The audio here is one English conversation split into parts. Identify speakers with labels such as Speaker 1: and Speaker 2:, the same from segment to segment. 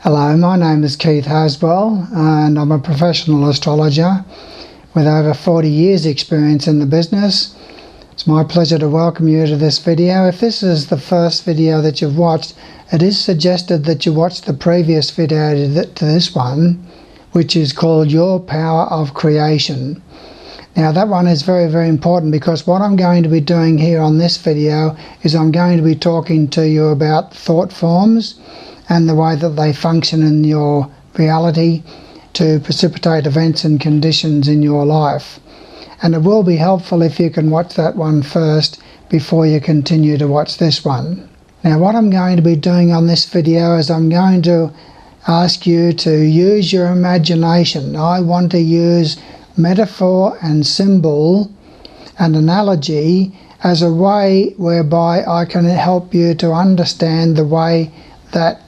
Speaker 1: Hello, my name is Keith Haswell and I'm a professional astrologer with over 40 years experience in the business. It's my pleasure to welcome you to this video. If this is the first video that you've watched, it is suggested that you watch the previous video to this one, which is called Your Power of Creation. Now that one is very, very important because what I'm going to be doing here on this video is I'm going to be talking to you about thought forms and the way that they function in your reality to precipitate events and conditions in your life. And it will be helpful if you can watch that one first before you continue to watch this one. Now what I'm going to be doing on this video is I'm going to ask you to use your imagination. I want to use metaphor and symbol and analogy as a way whereby I can help you to understand the way that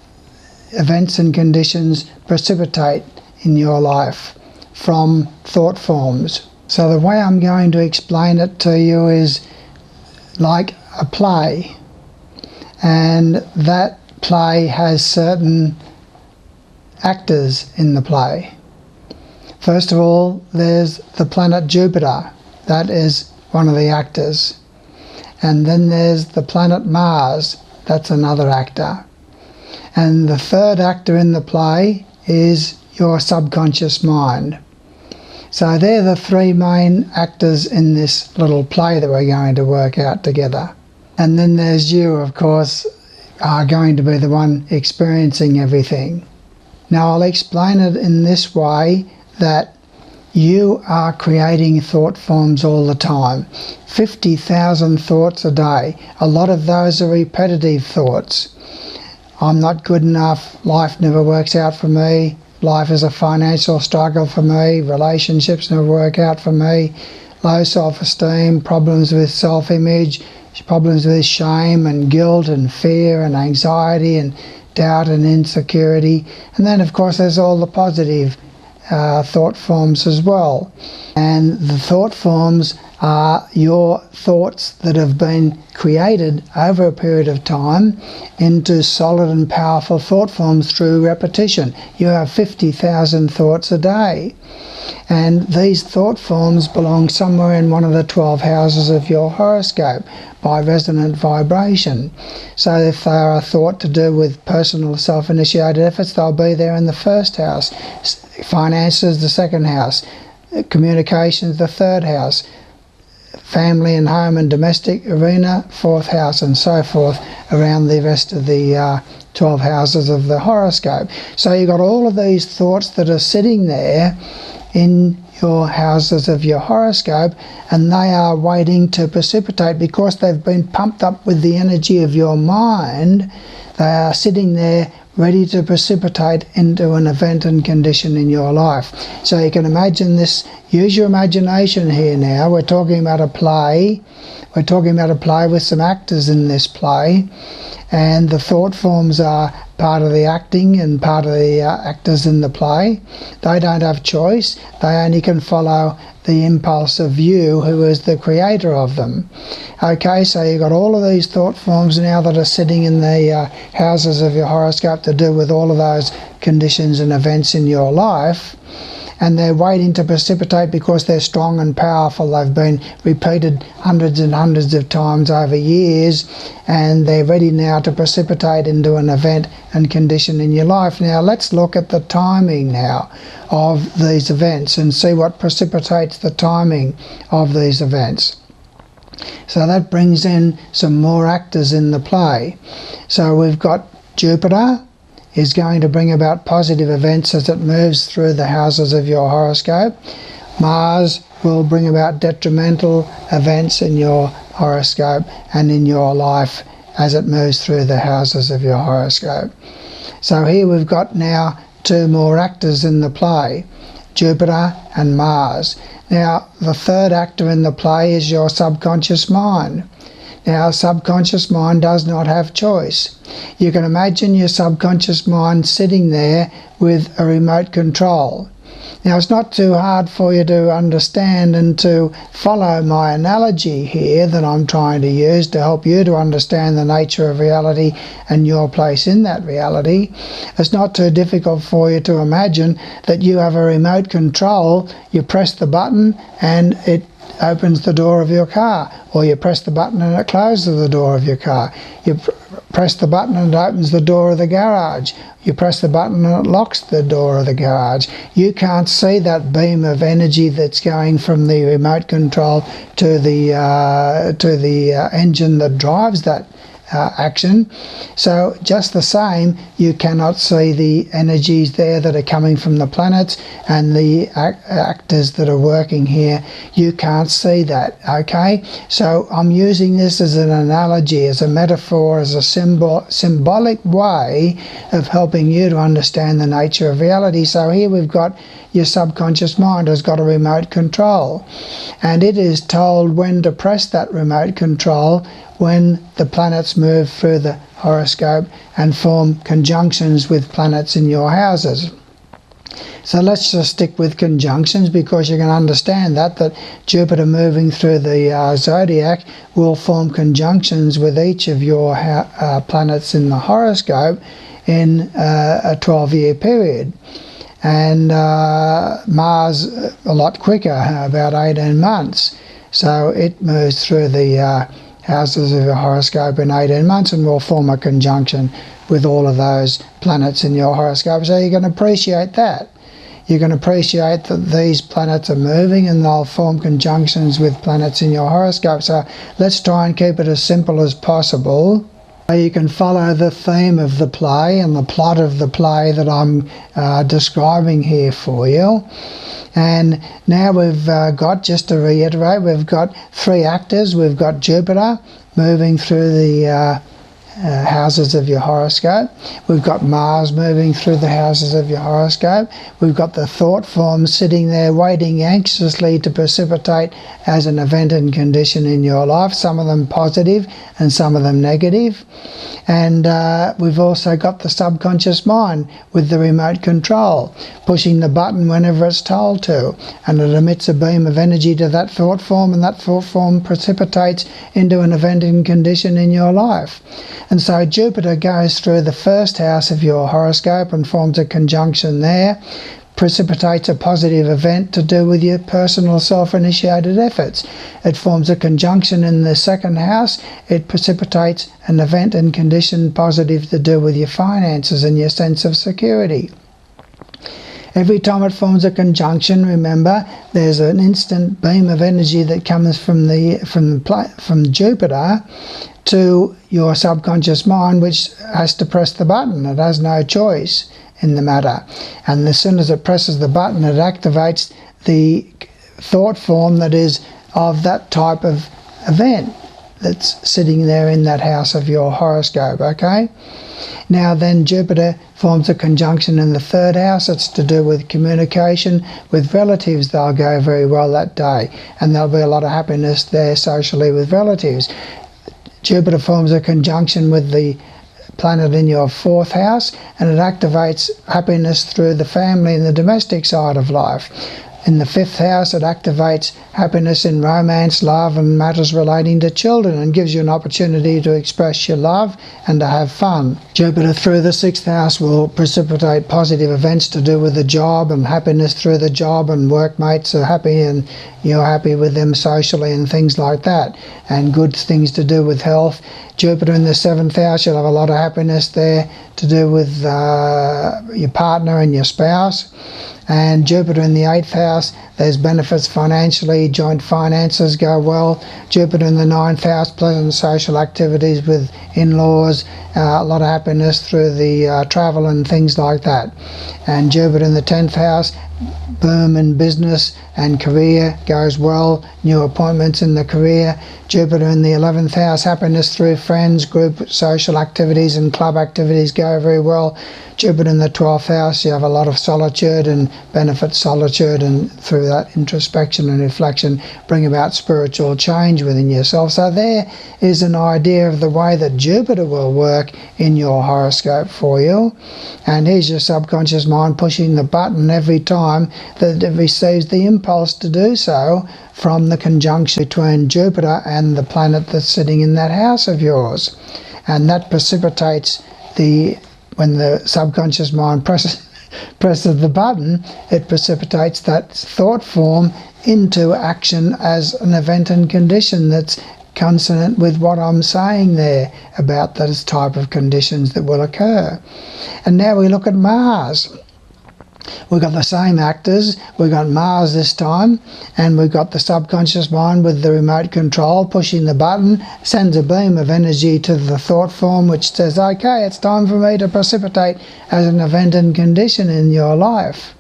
Speaker 1: events and conditions precipitate in your life from thought forms. So the way I'm going to explain it to you is like a play, and that play has certain actors in the play. First of all, there's the planet Jupiter. That is one of the actors. And then there's the planet Mars. That's another actor. And the third actor in the play is your subconscious mind. So they're the three main actors in this little play that we're going to work out together. And then there's you, of course, are going to be the one experiencing everything. Now I'll explain it in this way, that you are creating thought forms all the time. 50,000 thoughts a day. A lot of those are repetitive thoughts. I'm not good enough, life never works out for me, life is a financial struggle for me, relationships never work out for me, low self-esteem, problems with self-image, problems with shame and guilt and fear and anxiety and doubt and insecurity. And then of course there's all the positive thought forms as well. And the thought forms are your thoughts that have been created over a period of time into solid and powerful thought forms through repetition. You have 50,000 thoughts a day. And these thought forms belong somewhere in one of the 12 houses of your horoscope by resonant vibration. So if they are a thought to do with personal self-initiated efforts, they'll be there in the first house. Finances, the second house. Communications, the third house. Family and home and domestic arena, fourth house, and so forth around the rest of the 12 houses of the horoscope. So you've got all of these thoughts that are sitting there in your houses of your horoscope, and they are waiting to precipitate because they've been pumped up with the energy of your mind. They are sitting there ready to precipitate into an event and condition in your life. So you can imagine this. Use your imagination here now. We're talking about a play. We're talking about a play with some actors in this play, and the thought forms are part of the acting and part of the actors in the play. They don't have choice. They only can follow the impulse of you, who is the creator of them. Okay, so you've got all of these thought forms now that are sitting in the houses of your horoscope to do with all of those conditions and events in your life. And they're waiting to precipitate because they're strong and powerful. They've been repeated hundreds and hundreds of times over years, and they're ready now to precipitate into an event and condition in your life. Now let's look at the timing now of these events and see what precipitates the timing of these events. So that brings in some more actors in the play. So we've got Jupiter is going to bring about positive events as it moves through the houses of your horoscope. Mars will bring about detrimental events in your horoscope and in your life as it moves through the houses of your horoscope. So here we've got now two more actors in the play, Jupiter and Mars. Now the third actor in the play is your subconscious mind. Now, subconscious mind does not have choice. You can imagine your subconscious mind sitting there with a remote control. Now, it's not too hard for you to understand and to follow my analogy here that I'm trying to use to help you to understand the nature of reality and your place in that reality. It's not too difficult for you to imagine that you have a remote control. You press the button and it opens the door of your car, or you press the button and it closes the door of your car. You press the button and it opens the door of the garage. You press the button and it locks the door of the garage. You can't see that beam of energy that's going from the remote control to the engine that drives that action. So just the same, you cannot see the energies there that are coming from the planets and the actors that are working here. You can't see that, okay? So I'm using this as an analogy, as a metaphor, as a symbolic way of helping you to understand the nature of reality. So here we've got your subconscious mind has got a remote control, and it is told when to press that remote control when the planets move through the horoscope and form conjunctions with planets in your houses. So let's just stick with conjunctions, because you can understand that Jupiter moving through the zodiac will form conjunctions with each of your planets in the horoscope in a 12-year period. And Mars a lot quicker, about 18 months. So it moves through the houses of your horoscope in 18 months and will form a conjunction with all of those planets in your horoscope. So you can appreciate that. You can appreciate that these planets are moving and they'll form conjunctions with planets in your horoscope. So let's try and keep it as simple as possible. You can follow the theme of the play and the plot of the play that I'm describing here for you. And now we've got, just to reiterate, we've got three actors. We've got Jupiter moving through the houses of your horoscope. We've got Mars moving through the houses of your horoscope. We've got the thought forms sitting there waiting anxiously to precipitate as an event and condition in your life, some of them positive and some of them negative. And we've also got the subconscious mind with the remote control, pushing the button whenever it's told to, and it emits a beam of energy to that thought form, and that thought form precipitates into an event and condition in your life. And so Jupiter goes through the first house of your horoscope and forms a conjunction there, precipitates a positive event to do with your personal self-initiated efforts. It forms a conjunction in the second house. It precipitates an event and condition positive to do with your finances and your sense of security. Every time it forms a conjunction, remember, there's an instant beam of energy that comes from Jupiter to your subconscious mind, which has to press the button. It has no choice in the matter. And as soon as it presses the button, it activates the thought form that is of that type of event that's sitting there in that house of your horoscope, okay? Now then, Jupiter forms a conjunction in the third house. It's to do with communication with relatives. They'll go very well that day, and there'll be a lot of happiness there socially with relatives. Jupiter forms a conjunction with the planet in your fourth house, and it activates happiness through the family and the domestic side of life. In the fifth house, it activates happiness in romance, love, and matters relating to children, and gives you an opportunity to express your love and to have fun. Jupiter through the sixth house will precipitate positive events to do with the job and happiness through the job, and workmates are happy and you're happy with them socially and things like that, and good things to do with health. Jupiter in the seventh house, you'll have a lot of happiness there to do with your partner and your spouse. And Jupiter in the eighth house, there's benefits financially, joint finances go well. Jupiter in the ninth house, pleasant social activities with in-laws, a lot of happiness through the travel and things like that. And Jupiter in the 10th house, boom in business and career goes well, new appointments in the career. Jupiter in the 11th house, happiness through friends, group social activities and club activities go very well. Jupiter in the 12th house, you have a lot of solitude and benefit solitude, and through that introspection and reflection bring about spiritual change within yourself. So there is an idea of the way that Jupiter will work in your horoscope for you. And here's your subconscious mind pushing the button every time that it receives the impulse to do so from the conjunction between Jupiter and the planet that's sitting in that house of yours. And that precipitates when the subconscious mind presses the button, it precipitates that thought form into action as an event and condition that's consonant with what I'm saying there about those type of conditions that will occur. And now we look at Mars. We've got the same actors. We've got Mars this time, and we've got the subconscious mind with the remote control pushing the button, sends a beam of energy to the thought form which says, okay, it's time for me to precipitate as an event and condition in your life.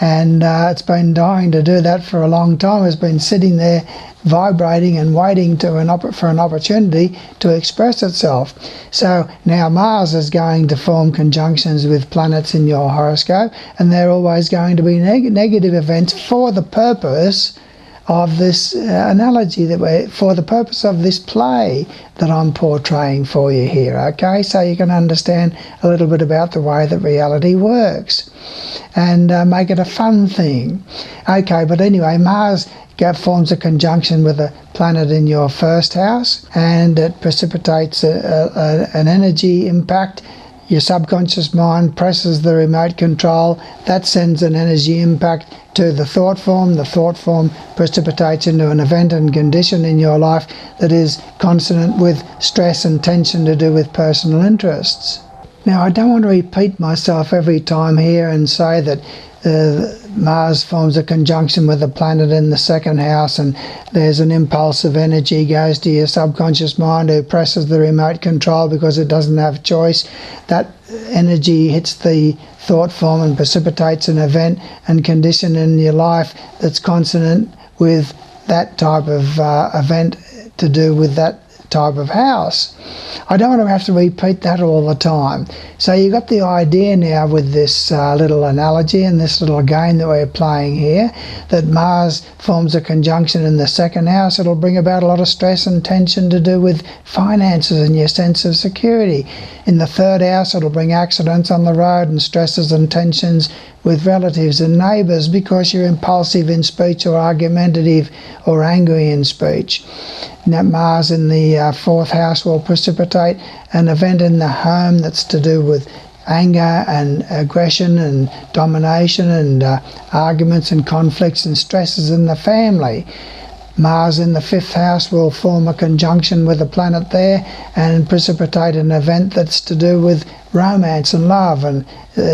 Speaker 1: And it's been dying to do that for a long time. It's been sitting there vibrating and waiting for an opportunity to express itself. So now Mars is going to form conjunctions with planets in your horoscope, and they're always going to be negative events for the purpose of this analogy, for the purpose of this play that I'm portraying for you here, okay? So you can understand a little bit about the way that reality works and make it a fun thing. Okay, but anyway, Mars forms a conjunction with a planet in your first house, and it precipitates an energy impact. Your subconscious mind presses the remote control. That sends an energy impact to the thought form. The thought form precipitates into an event and condition in your life that is consonant with stress and tension to do with personal interests. Now, I don't want to repeat myself every time here and say that Mars forms a conjunction with a planet in the second house, and there's an impulse of energy goes to your subconscious mind who presses the remote control because it doesn't have choice. That energy hits the thought form and precipitates an event and condition in your life that's consonant with that type of event to do with that type of house. I don't want to have to repeat that all the time. So you got the idea now with this little analogy and this little game that we're playing here, that Mars forms a conjunction in the second house. It'll bring about a lot of stress and tension to do with finances and your sense of security. In the third house, it'll bring accidents on the road and stresses and tensions with relatives and neighbours because you're impulsive in speech or argumentative or angry in speech. Now, Mars in the fourth house will precipitate an event in the home that's to do with anger and aggression and domination and arguments and conflicts and stresses in the family. Mars in the fifth house will form a conjunction with a planet there and precipitate an event that's to do with romance and love and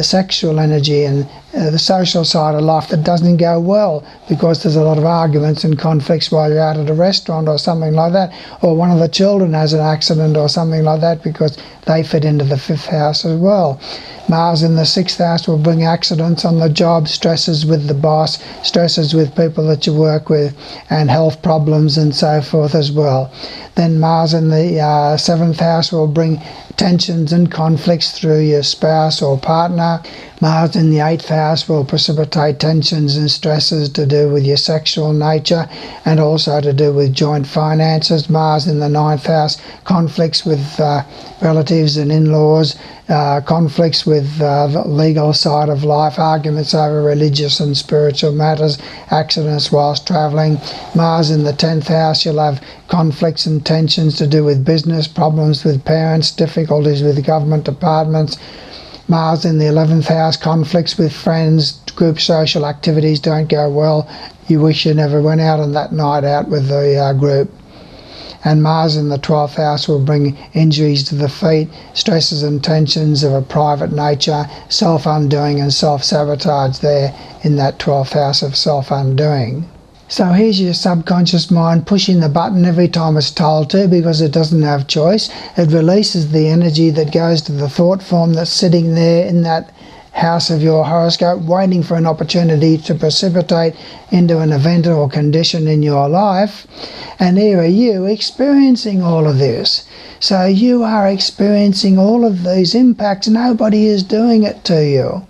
Speaker 1: sexual energy and the social side of life that doesn't go well because there's a lot of arguments and conflicts while you're out at a restaurant or something like that, or one of the children has an accident or something like that because they fit into the fifth house as well. Mars in the sixth house will bring accidents on the job, stresses with the boss, stresses with people that you work with, and health problems and so forth as well. Then Mars in the seventh house will bring tensions and conflicts through your spouse or partner. Mars in the eighth house will precipitate tensions and stresses to do with your sexual nature and also to do with joint finances. Mars in the ninth house, conflicts with relatives and in-laws, conflicts with the legal side of life, arguments over religious and spiritual matters, accidents whilst travelling. Mars in the 10th house, you'll have conflicts and tensions to do with business, problems with parents, difficulties with government departments. Mars in the 11th house, conflicts with friends, group social activities don't go well. You wish you never went out on that night out with the group. And Mars in the 12th house will bring injuries to the feet, stresses and tensions of a private nature, self-undoing and self-sabotage there in that 12th house of self-undoing. So here's your subconscious mind pushing the button every time it's told to because it doesn't have choice. It releases the energy that goes to the thought form that's sitting there in that house of your horoscope, waiting for an opportunity to precipitate into an event or condition in your life. And here are you experiencing all of this. So you are experiencing all of these impacts. Nobody is doing it to you.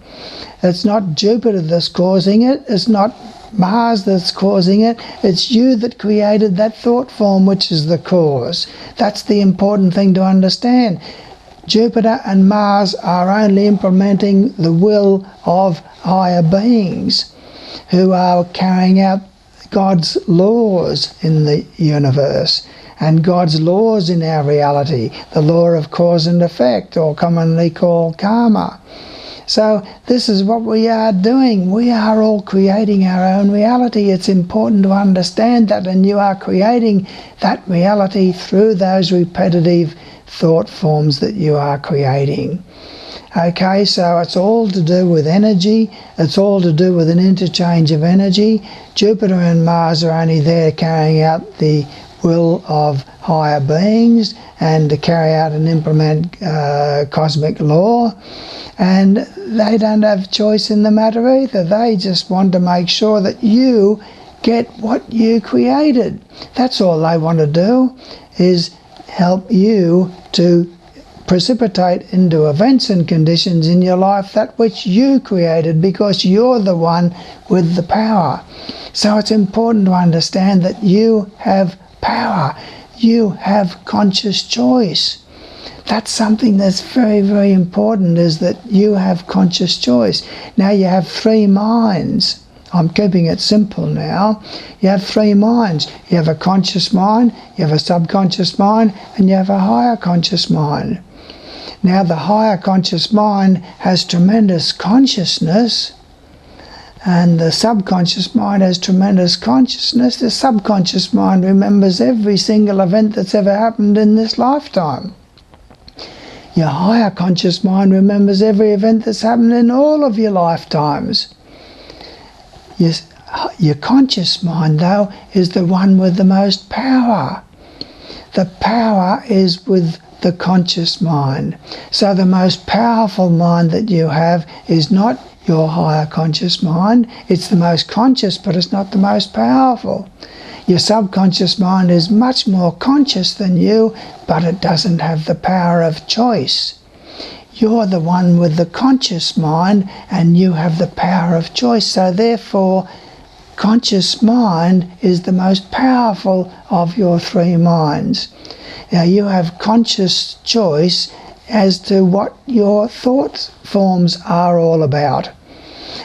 Speaker 1: It's not Jupiter that's causing it. It's not Mars that's causing it. It's you that created that thought form, which is the cause. That's the important thing to understand. Jupiter and Mars are only implementing the will of higher beings who are carrying out God's laws in the universe and God's laws in our reality, the law of cause and effect, or commonly called karma. So this is what we are doing. We are all creating our own reality. It's important to understand that, and you are creating that reality through those repetitive thought forms that you are creating. Okay, so it's all to do with energy. It's all to do with an interchange of energy. Jupiter and Mars are only there carrying out the will of higher beings and to carry out and implement cosmic law. And they don't have choice in the matter either. They just want to make sure that you get what you created. That's all they want to do, is help you to precipitate into events and conditions in your life that which you created, because you're the one with the power. So it's important to understand that you have power. You have conscious choice. That's something that's very, very important, is that you have conscious choice. Now you have three minds. I'm keeping it simple now. You have three minds. You have a conscious mind, you have a subconscious mind, and you have a higher conscious mind. Now the higher conscious mind has tremendous consciousness, and the subconscious mind has tremendous consciousness. The subconscious mind remembers every single event that's ever happened in this lifetime. Your higher conscious mind remembers every event that's happened in all of your lifetimes. Your conscious mind, though, is the one with the most power. The power is with the conscious mind. So the most powerful mind that you have is not your higher conscious mind. It's the most conscious, but it's not the most powerful. Your subconscious mind is much more conscious than you, but it doesn't have the power of choice. You're the one with the conscious mind, and you have the power of choice. So therefore, conscious mind is the most powerful of your three minds. Now you have conscious choice as to what your thought forms are all about.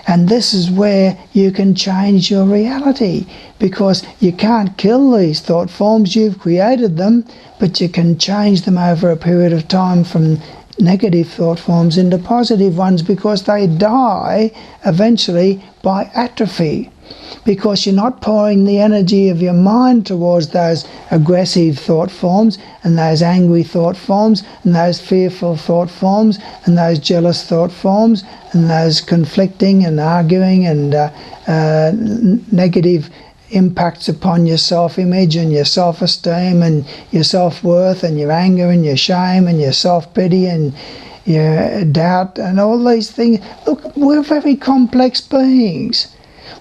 Speaker 1: And this is where you can change your reality, because you can't kill these thought forms. You've created them, but you can change them over a period of time from negative thought forms into positive ones, because they die eventually by atrophy, because you're not pouring the energy of your mind towards those aggressive thought forms and those angry thought forms and those fearful thought forms and those jealous thought forms and those conflicting and arguing and negative impacts upon your self-image and your self-esteem and your self-worth and your anger and your shame and your self-pity and your doubt and all these things. Look, we're very complex beings.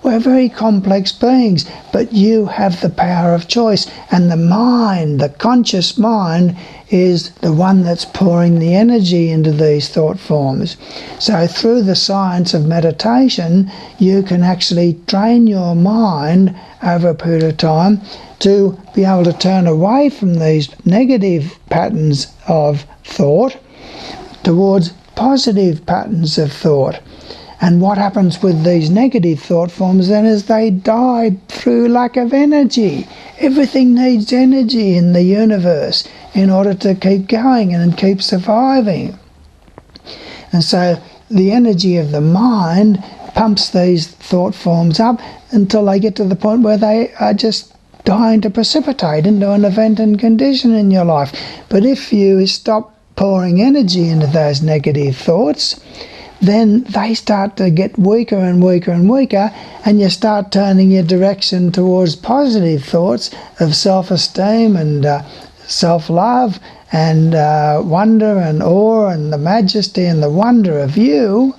Speaker 1: We're very complex beings, but you have the power of choice, and the mind, the conscious mind, is the one that's pouring the energy into these thought forms. So through the science of meditation, you can actually train your mind over a period of time to be able to turn away from these negative patterns of thought towards positive patterns of thought. And what happens with these negative thought forms then is they die through lack of energy. Everything needs energy in the universe in order to keep going and keep surviving. And so the energy of the mind pumps these thought forms up until they get to the point where they are just dying to precipitate into an event and condition in your life. But if you stop pouring energy into those negative thoughts, then they start to get weaker and weaker and weaker, and you start turning your direction towards positive thoughts of self-esteem and self-love and wonder and awe and the majesty and the wonder of you.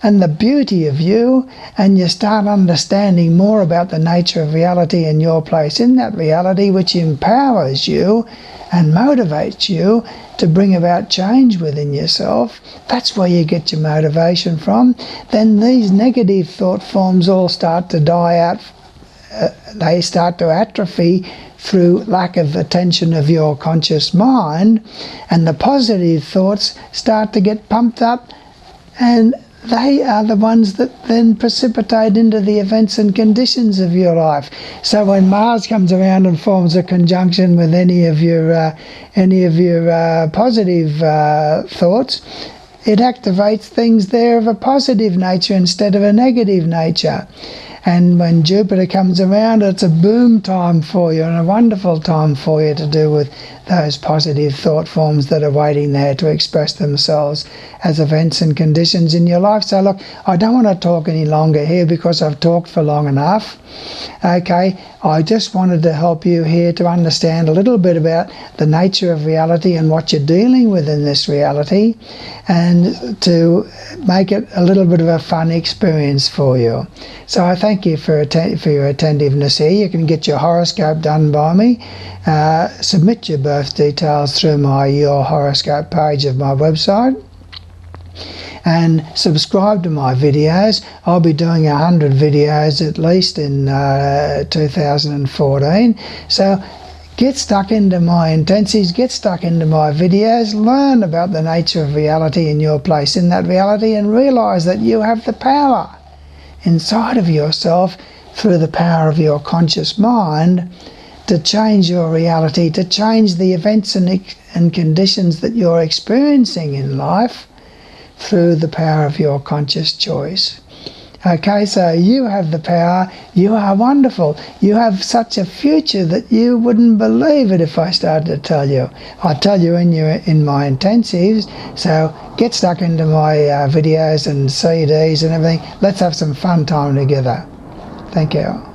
Speaker 1: and the beauty of you, and you start understanding more about the nature of reality and your place in that reality, which empowers you and motivates you to bring about change within yourself. That's where you get your motivation from. Then these negative thought forms all start to die out. They start to atrophy through lack of attention of your conscious mind, and the positive thoughts start to get pumped up, and they are the ones that then precipitate into the events and conditions of your life. So when Mars comes around and forms a conjunction with any of your positive thoughts, it activates things there of a positive nature instead of a negative nature. And when Jupiter comes around, it's a boom time for you and a wonderful time for you to do with those positive thought forms that are waiting there to express themselves as events and conditions in your life. So look, I don't want to talk any longer here because I've talked for long enough. Okay, I just wanted to help you here to understand a little bit about the nature of reality and what you're dealing with in this reality, and to make it a little bit of a fun experience for you. So I thank you for your attentiveness here. You can get your horoscope done by me. Submit your birth details through Your Horoscope page of my website, and subscribe to my videos. I'll be doing 100 videos at least in 2014. So get stuck into my intensives, get stuck into my videos, learn about the nature of reality and your place in that reality, and realize that you have the power inside of yourself through the power of your conscious mind to change your reality, to change the events and conditions that you're experiencing in life through the power of your conscious choice. Okay, so you have the power. You are wonderful. You have such a future that you wouldn't believe it if I started to tell you. I tell you in my intensives. So get stuck into my videos and CDs and everything. Let's have some fun time together. Thank you.